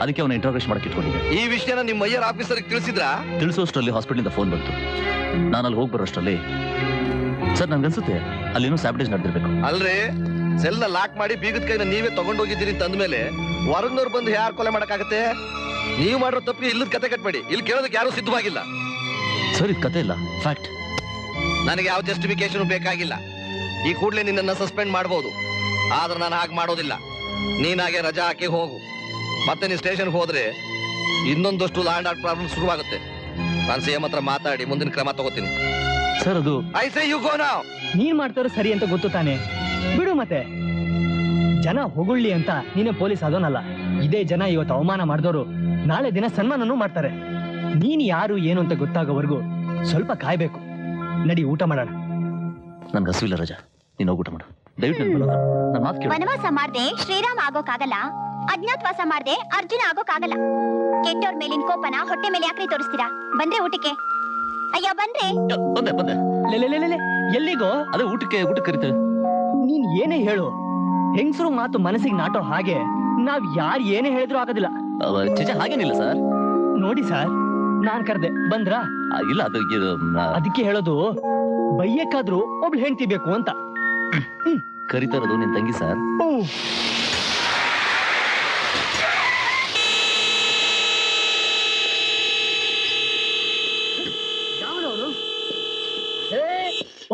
ಅದಕ್ಕೆ ಅವನ ಇಂಟ್ರಾಗೇಷನ್ ಮಾಡಕ್ಕೆ ಇಟ್ಕೊಂಡಿದ್ದೆ. ಈ ವಿಷಯನ ನಿಮ್ಮ ಐಯರ್ ಆಫೀಸರ್ಗೆ ತಿಳಿಸಿದ್ರಾ? ತಿಳಿಸೋಷ್ಟರಲ್ಲಿ ಹಾಸ್ಪಿಟಲಿಂದ ಫೋನ್ ಬಂತು. ನಾನು ಅಲ್ಲಿ ಹೋಗಿ ಬರೋಷ್ಟರಲ್ಲಿ ಸರ್ ನನ್ಗನ್ಸುತ್ತೆ ಅಲ್ಲೇನೋ ಸ್ಯಾಬ್ಟೇಜ್ ನಡೆದಿರ್ಬೇಕು. ಅಲ್ರಿ, ಸೆಲ್ನ ಲಾಕ್ ಮಾಡಿ ಬೀಗದ ಕೈನ ನೀವೇ ತಗೊಂಡೋಗಿದ್ದೀರಿ ಅಂತ ಅಂದ್ಮೇಲೆ ಹೊರಗ್ನವ್ರು ಬಂದು ಯಾರು ಕೊಲೆ ಮಾಡಕ್ಕಾಗತ್ತೆ? ನೀವು ಮಾಡಿರೋ ತಪ್ಪಿಗೆ ಇಲ್ಲದ ಕತೆ ಕಟ್ಬೇಡಿ. ಇಲ್ಲಿ ಕೇಳೋದಕ್ಕೆ ಯಾರು ಸಿದ್ಧವಾಗಿಲ್ಲ. ಸರ್, ಇದು ಕತೆ ಇಲ್ಲ, ಫ್ಯಾಕ್ಟ್. ನನಗೆ ಯಾವ ಜಸ್ಟಿಫಿಕೇಶನ್ ಬೇಕಾಗಿಲ್ಲ. ಈ ಕೂಡಲೇ ನಿನ್ನನ್ನು ಸಸ್ಪೆಂಡ್ ಮಾಡಬಹುದು. ಆದ್ರೆ ನಾನು ಹಾಗೆ ಮಾಡೋದಿಲ್ಲ. ನೀನಾಗೆ ರಜಾ ಹಾಕಿ ಹೋಗು. ಮತ್ತೆ ನೀನು ಸ್ಟೇಷನ್ಗೆ ಹೋದ್ರೆ ಇನ್ನೊಂದಷ್ಟು ಲ್ಯಾಂಡ್ ಆರ್ಟ್ ಪ್ರಾಬ್ಲಮ್ ಶುರುವಾಗುತ್ತೆ. ನಾನು ಸಿಎಂ ಹತ್ರ ಮಾತಾಡಿ ಮುಂದಿನ ಕ್ರಮ ತಗೋತೀನಿ. ಸರ್, ಅದು I say you go now. ನೀನ್ ಮಾಡ್ತಾರೋ ಸರಿ ಅಂತ ಗೊತ್ತು ತಾನೆ, ಬಿಡು. ಮತ್ತೆ ಜನ ಹೊಗಳ್ಳಿ ಅಂತ ನೀನೇ ಪೊಲೀಸ್ ಆಗೋನಲ್ಲ. ಇದೇ ಜನ ಇವತ್ತು ಅವಮಾನ ಮಾಡಿದವರು ನಾಳೆ ದಿನ ಸನ್ಮಾನನೂ ಮಾಡ್ತಾರೆ. ನೀನ್ ಯಾರು ಏನು ಅಂತ ಗೊತ್ತಾಗೋವರೆಗೂ ಸ್ವಲ್ಪ ಕಾಯ್ಬೇಕು. ನಡಿ, ಊಟ ಮಾಡೋಣ. ನನ್ಗೆ ಹಸಿವಿಲ್ಲ ರಜಾ, ನೀನು ಹೋಗಿ ಊಟ ಮಾಡು. ದಯವಿಟ್ಟು ನನ್ನ ಮಾತು ಕೇಳು. ವನವಾಸ ಮಾಡ್ದೆ ಶ್ರೀರಾಮ ಆಗೋಕಾಗಲ್ಲ, ಅಜ್ಞಾತವಾಸ ಮಾಡ್ದೆ ಅರ್ಜುನ ಆಗೋಕಾಗಲ್ಲ. ಕೆಟ್ಟೋರ್ ಮೇಲಿನ ಕೋಪನ ಹೊಟ್ಟೆ ಮೇಲೆ ಯಾಕ್ರಿ ತೋರಿಸ್ತೀರಾ? ಬಂದ್ರೆ ಊಟಕ್ಕೆ. ಅಯ್ಯ ಬಂದ್ರೆ. ಬಂದೆ ಬಂದೆ. ಲೆಲೆಲೆಲೆಲೆ, ಎಲ್ಲಿಗೋ? ಅದೇ ಊಟಕ್ಕೆ ಕರೀತೇವೆ. ನೀನ್ ಏನೇ ಹೇಳು, ಹೆಂಗಸರು ಮಾತು ಮನಸ್ಸಿಗೆ ನಾಟೋ ಹಾಗೆ ನಾವ್ ಯಾರು ಏನೇ ಹೇಳಿದ್ರು ಆಗೋದಿಲ್ಲ. ಚೇಚೆ ಹಾಗೇನಿಲ್ಲ ಸರ್. ನೋಡಿ ಸರ್, ನಾನ್ ಕರ್ದೆ ಬಂದ್ರಾ? ಇಲ್ಲ, ಅದು ಅದಕ್ಕೆ ಹೇಳೋದು, ಬೈಯಕ್ಕಾದ್ರೂ ಒಬ್ಳು ಹೆಂಡ್ತಿ ಬೇಕು ಅಂತ. ಕರಿತಾ ಇರೋದು ನಿನ್ ತಂಗಿ ಸರ್.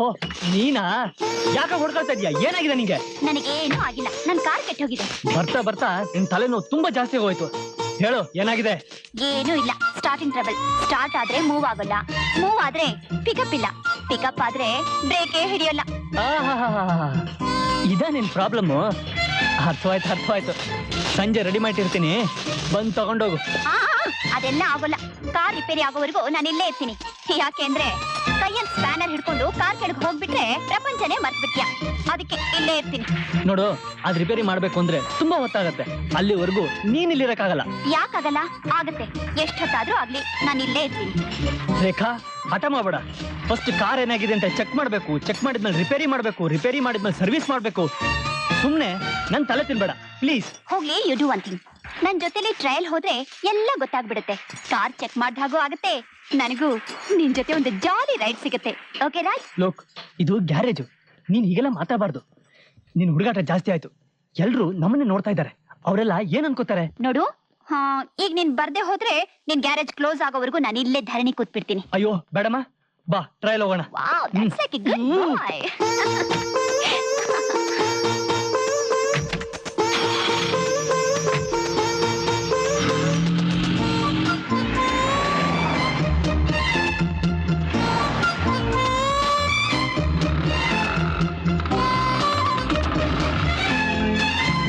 ಓ, ನೀನಾ? ಯಾಕ ಹೊಡ್ಕೊಳ್ತಾ ಇದೀಯಾ? ಏನಾಗಿದೆ ನಿಂಗೆ? ನನಗೇನೂ ಆಗಿಲ್ಲ, ನನ್ ಕಾರ್ ಕೆಟ್ಟೋಗಿದೆ. ಬರ್ತಾ ಬರ್ತಾ ನಿನ್ ತಲೆನೋವು ತುಂಬಾ ಜಾಸ್ತಿ ಹೋಯ್ತು. ಹೇಳು, ಏನಾಗಿದೆ? ಏನೂ ಇಲ್ಲ, ಸ್ಟಾರ್ಟಿಂಗ್ ಟ್ರಬಲ್. ಸ್ಟಾರ್ಟ್ ಆದ್ರೆ ಮೂವ್ ಆಗೋಲ್ಲ, ಮೂವ್ ಆದ್ರೆ ಪಿಕಪ್ ಇಲ್ಲ, ಪಿಕಪ್ ಆದ್ರೆ ಬ್ರೇಕೇ ಹಿಡಿಯೋಲ್ಲ. ಇದ ನಿನ್ ಪ್ರಾಬ್ಲಮ್? ಅರ್ಥವಾಯ್ತು. ಸಂಜೆ ರೆಡಿ ಮಾಡಿರ್ತೀನಿ, ಬಂದ್ ತಗೊಂಡೋಗು. ಅದೆಲ್ಲ ಆಗೋಲ್ಲ. ಕಾರ್ ರಿಪೇರಿ ಆಗೋವರೆಗೂ ನಾನು ಇಲ್ಲೇ ಇರ್ತೀನಿ. ಯಾಕೆಂದ್ರೆ ಕೈಯಲ್ಲಿ ಸ್ಪ್ಯಾನರ್ ಹಿಡ್ಕೊಂಡು ಕಾರ್ ಕೆಳಗೆ ಹೋಗ್ಬಿಟ್ರೆ ಪ್ರಪಂಚನೇ ಮರ್ತ್ಬಿಟ್ಯಾ. ಅದಕ್ಕೆ ಇಲ್ಲೇ ಇರ್ತೀನಿ. ನೋಡು, ಅದ್ ರಿಪೇರಿ ಮಾಡ್ಬೇಕು ಅಂದ್ರೆ ತುಂಬಾ ಹೊತ್ತಾಗತ್ತೆ. ಅಲ್ಲಿವರೆಗೂ ನೀನ್ ಇಲ್ಲಿರಕ್ಕಾಗಲ್ಲ. ಯಾಕಾಗಲ್ಲ? ಆಗತ್ತೆ. ಎಷ್ಟ್ ಹೊತ್ತಾದ್ರೂ ಆಗ್ಲಿ, ನಾನು ಇಲ್ಲೇ ಇರ್ತೀನಿ. ರೇಖಾ, ಹಠ ಮಾಡ್ಬೇಡ. ಫಸ್ಟ್ ಕಾರ್ ಏನಾಗಿದೆ ಅಂತ ಚೆಕ್ ಮಾಡ್ಬೇಕು. ಚೆಕ್ ಮಾಡಿದ್ಮೇಲೆ ರಿಪೇರಿ ಮಾಡ್ಬೇಕು. ರಿಪೇರಿ ಮಾಡಿದ್ಮೇಲೆ ಸರ್ವಿಸ್ ಮಾಡ್ಬೇಕು. ಸುಮ್ನೆ ನನ್ ತಲೆ ತಿನ್ಬೇಡ ಪ್ಲೀಸ್. ಹೋಗ್ಲಿ, ಯು ಡೂ ಒನ್ ಥಿಂಗ್. ನನ್ ಜೊತೆಲಿ ಟ್ರಯಲ್ ಹೋದ್ರೆ ಎಲ್ಲ ಗೊತ್ತಾಗ್ಬಿಡುತ್ತೆ. ಕಾರ್ ಚೆಕ್ ಮಾಡ್ದಾಗೂ ಆಗತ್ತೆ, ನನಗೂ ನಿನ್ ಜೊತೆ ಒಂದು ಜಾಲಿ ರೈಡ್ ಸಿಗುತ್ತೆ. ಓಕೆ ರಾಜ್? ಲೋಕ್, ಇದು ಗ್ಯಾರೇಜು. ನೀನ್ ಹೀಗೆಲ್ಲ ಮಾತಾಡಬಾರ್ದು. ನಿನ್ ಹುಡುಗಾಟ ಜಾಸ್ತಿ ಆಯ್ತು. ಎಲ್ರು ನಮ್ಮನ್ನೇ ನೋಡ್ತಾ ಇದ್ದಾರೆ. ಅವರೆಲ್ಲ ಏನ್ ಅನ್ಕೋತಾರೆ ನೋಡು. ಈಗ ನೀನ್ ಬರ್ದೆ ಹೋದ್ರೆ ನಿನ್ ಗ್ಯಾರೇಜ್ ಕ್ಲೋಸ್ ಆಗೋವರೆಗೂ ನಾನು ಇಲ್ಲೇ ಧರಣಿ ಕೂತ್ಬಿಡ್ತೀನಿ. ಅಯ್ಯೋ ಬೇಡಮ್ಮ, ಬಾ ಟ್ರಯಲ್ ಹೋಗೋಣ. Wow, that's like a good boy.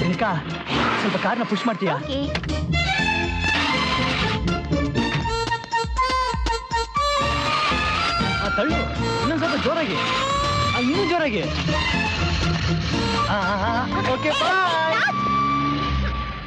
Rekha, ಸ್ವಲ್ಪ ಕಾರ್ನ ಪುಷ್ ಮಾಡ್ತೀಯಾ? ಓಕೆ. ತಳ್ಳು, ಇನ್ನೊಂದ್ ಸ್ವಲ್ಪ ಜೋರಾಗಿ. ಇನ್ನೂ ಜೋರಾಗಿ. ಓಕೆ ಬಾಯ್.